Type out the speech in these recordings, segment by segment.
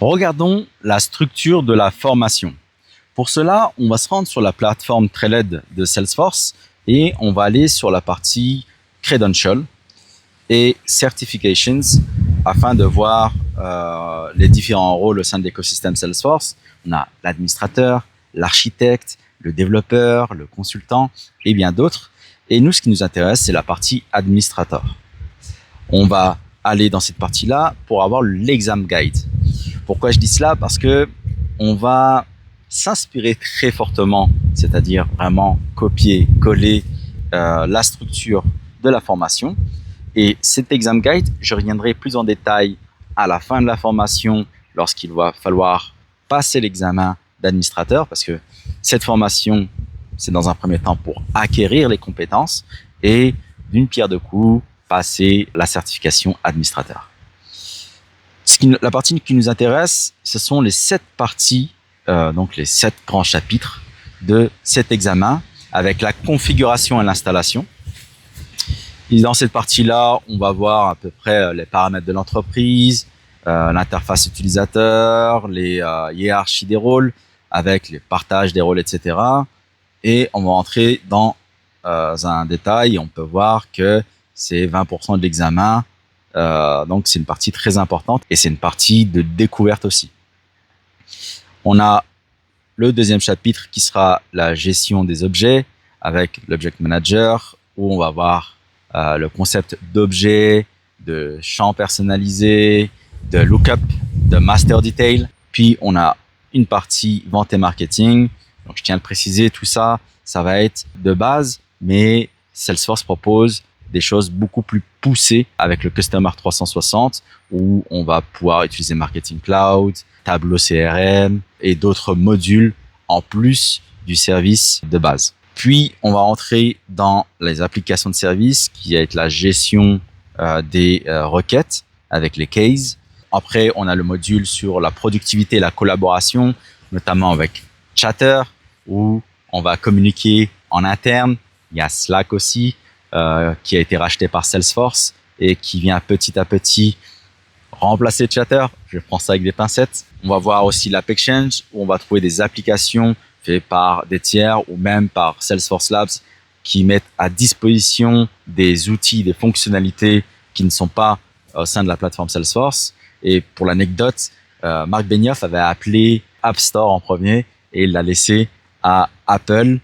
Regardons la structure de la formation. Pour cela, on va se rendre sur la plateforme Trailhead de Salesforce et on va aller sur la partie Credentials et Certifications afin de voir les différents rôles au sein de l'écosystème Salesforce. On a l'administrateur, l'architecte, le développeur, le consultant et bien d'autres. Et nous, ce qui nous intéresse, c'est la partie administrateur. On va aller dans cette partie-là pour avoir l'exam guide. Pourquoi je dis cela? Parce que on va s'inspirer très fortement, c'est-à-dire vraiment copier, coller la structure de la formation. Et cet exam guide, je reviendrai plus en détail à la fin de la formation lorsqu'il va falloir passer l'examen d'administrateur, parce que cette formation, c'est dans un premier temps pour acquérir les compétences et d'une pierre deux coups, passer la certification administrateur. La partie qui nous intéresse, ce sont les 7 parties, donc les 7 grands chapitres de cet examen avec la configuration et l'installation. Et dans cette partie-là, on va voir à peu près les paramètres de l'entreprise, l'interface utilisateur, les hiérarchies des rôles avec les partages des rôles, etc. Et on va entrer dans un détail et on peut voir que c'est 20% de l'examen. Donc c'est une partie très importante et c'est une partie de découverte aussi. On a le deuxième chapitre qui sera la gestion des objets avec l'Object Manager où on va voir le concept d'objet, de champ personnalisé, de lookup, de master detail. Puis on a une partie vente et marketing. Donc je tiens à le préciser, tout ça, ça va être de base, mais Salesforce propose des choses beaucoup plus poussées avec le Customer 360 où on va pouvoir utiliser Marketing Cloud, Tableau CRM et d'autres modules en plus du service de base. Puis, on va entrer dans les applications de service qui va être la gestion des requêtes avec les cases. Après, on a le module sur la productivité et la collaboration, notamment avec Chatter où on va communiquer en interne. Il y a Slack aussi, qui a été racheté par Salesforce et qui vient petit à petit remplacer Chatter. Je prends ça avec des pincettes. On va voir aussi l'App Exchange où on va trouver des applications faites par des tiers ou même par Salesforce Labs qui mettent à disposition des outils, des fonctionnalités qui ne sont pas au sein de la plateforme Salesforce. Et pour l'anecdote, Marc Benioff avait appelé App Store en premier et il l'a laissé à Apple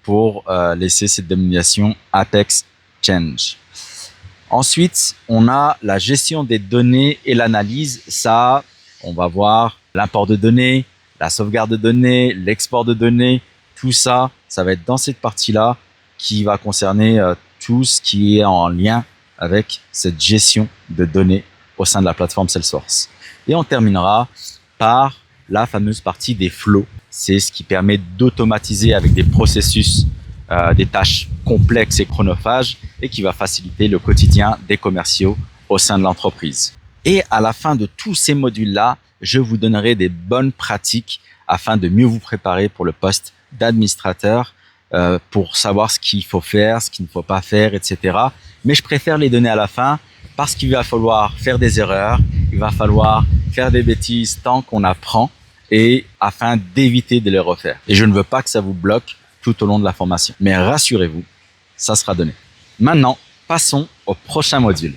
pour laisser cette dénomination Apex Change. Ensuite, on a la gestion des données et l'analyse. Ça, on va voir l'import de données, la sauvegarde de données, l'export de données. Tout ça, ça va être dans cette partie-là qui va concerner tout ce qui est en lien avec cette gestion de données au sein de la plateforme Salesforce. Et on terminera par la fameuse partie des flows. C'est ce qui permet d'automatiser avec des processus des tâches complexes et chronophages et qui va faciliter le quotidien des commerciaux au sein de l'entreprise. Et à la fin de tous ces modules-là, je vous donnerai des bonnes pratiques afin de mieux vous préparer pour le poste d'administrateur, pour savoir ce qu'il faut faire, ce qu'il ne faut pas faire, etc. Mais je préfère les donner à la fin parce qu'il va falloir faire des erreurs, il va falloir faire des bêtises tant qu'on apprend et afin d'éviter de les refaire. Et je ne veux pas que ça vous bloque tout au long de la formation. Mais rassurez-vous, ça sera donné. Maintenant, passons au prochain module.